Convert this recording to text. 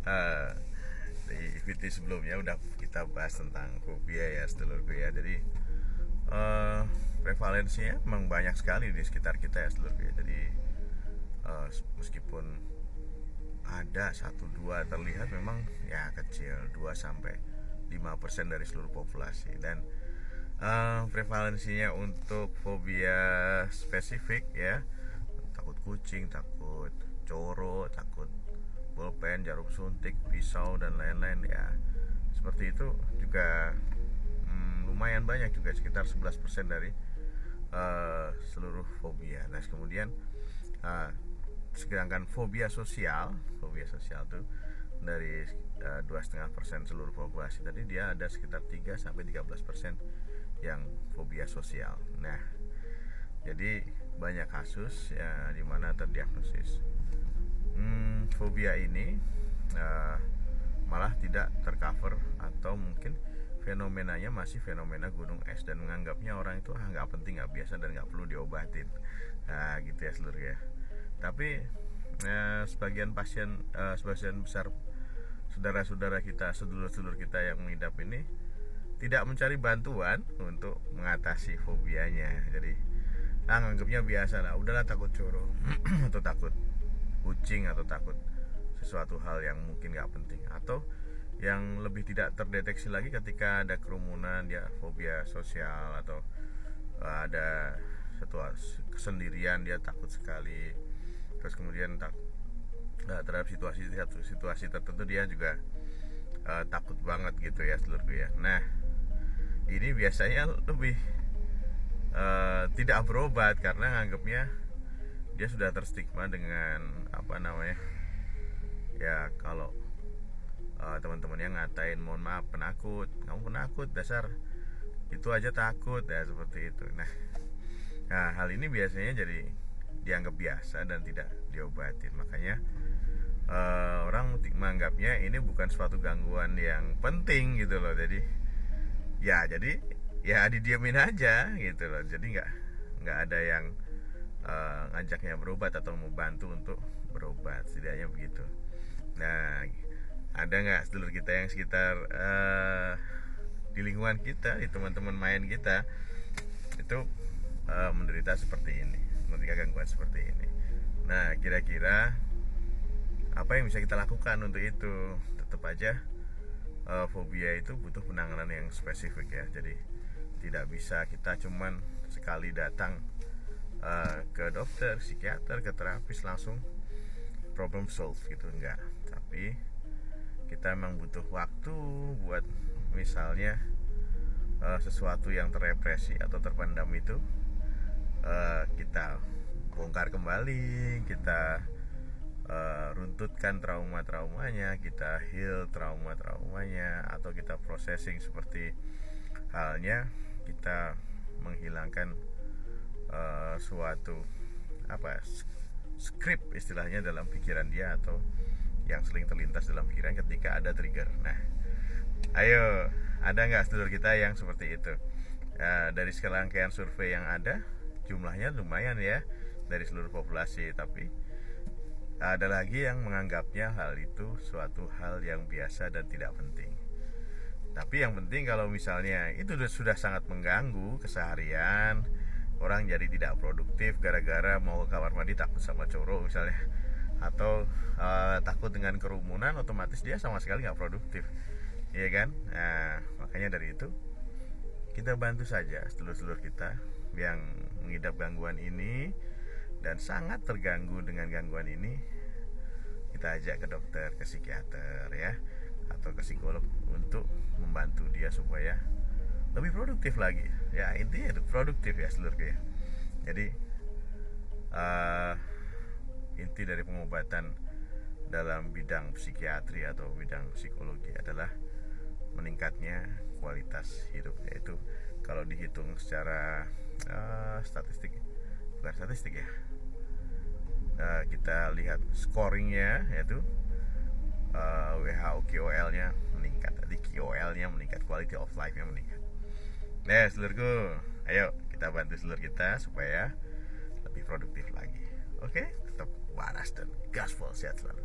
Eh, di VT sebelumnya udah kita bahas tentang fobia ya sedulurku ya. Jadi prevalensinya memang banyak sekali di sekitar kita ya sedulurku ya. Jadi meskipun ada 1-2 terlihat memang ya kecil, 2-5% dari seluruh populasi. Dan prevalensinya untuk fobia spesifik ya, takut kucing, takut coro, takut bolpen, jarum suntik, pisau dan lain-lain ya, seperti itu juga lumayan banyak juga, sekitar 11% dari seluruh fobia. Nah kemudian sedangkan fobia sosial tuh dari 2,5% seluruh populasi tadi, dia ada sekitar 3-13% yang fobia sosial. Nah jadi banyak kasus ya dimana terdiagnosis fobia ini malah tidak tercover, atau mungkin fenomenanya masih fenomena gunung es dan menganggapnya orang itu nggak penting, nggak biasa, dan nggak perlu diobatin. Nah gitu ya seluruh ya. Tapi sebagian besar saudara-saudara kita, sedulur-sedulur kita yang mengidap ini tidak mencari bantuan untuk mengatasi fobianya. Jadi nganggapnya biasa lah, udahlah takut coro atau takut kucing atau takut sesuatu hal yang mungkin nggak penting, atau yang lebih tidak terdeteksi lagi ketika ada kerumunan dia fobia sosial, atau ada satu kesendirian dia takut sekali. Terus kemudian terhadap situasi tertentu dia juga takut banget gitu ya seluruhku ya. Nah ini biasanya lebih tidak berobat karena nganggapnya dia sudah terstigma dengan ya kalau teman-temannya ngatain, mohon maaf, penakut, kamu penakut, dasar itu aja takut ya, seperti itu. Nah hal ini biasanya jadi dianggap biasa dan tidak diobatin. Makanya orang menganggapnya ini bukan suatu gangguan yang penting gitu loh. Jadi ya didiemin aja gitu loh. Jadi nggak ada yang ngajaknya berobat atau mau bantu untuk berobat, setidaknya begitu. Nah ada nggak sedulur kita yang sekitar di lingkungan kita, di teman-teman main kita itu menderita seperti ini, menderita gangguan seperti ini? Nah kira-kira apa yang bisa kita lakukan untuk itu? Tetap aja fobia itu butuh penanganan yang spesifik ya. Jadi tidak bisa kita cuman sekali datang ke dokter, psikiater, ke terapis langsung problem solve gitu, enggak. Tapi kita memang butuh waktu buat misalnya sesuatu yang terrepresi atau terpendam itu kita bongkar kembali, kita runtutkan traumanya, kita heal traumanya, atau kita processing, seperti halnya kita menghilangkan suatu script istilahnya dalam pikiran dia, atau yang sering terlintas dalam pikiran ketika ada trigger. Nah ayo, ada nggak sedulur kita yang seperti itu? Dari serangkaian survei yang ada, jumlahnya lumayan ya dari seluruh populasi, tapi ada lagi yang menganggapnya hal itu suatu hal yang biasa dan tidak penting. Tapi yang penting kalau misalnya itu sudah sangat mengganggu keseharian, orang jadi tidak produktif gara-gara mau ke kamar mandi takut sama coro misalnya, atau takut dengan kerumunan, otomatis dia sama sekali nggak produktif, ya kan? Nah makanya dari itu kita bantu saja sedulur-sedulur kita yang mengidap gangguan ini dan sangat terganggu dengan gangguan ini. Kita ajak ke dokter, ke psikiater ya, atau ke psikolog untuk membantu dia supaya lebih produktif lagi. Ya intinya itu produktif ya seluruh ya. Jadi inti dari pengobatan dalam bidang psikiatri atau bidang psikologi adalah meningkatnya kualitas hidup, yaitu kalau dihitung secara statistik, bukan statistik ya, kita lihat scoringnya, yaitu WHO QOL-nya meningkat. Jadi QOL-nya meningkat, quality of life-nya meningkat. Nah seluruhku, ayo kita bantu seluruh kita supaya lebih produktif lagi. Oke, tetap waras dan gaspol, sehat selalu.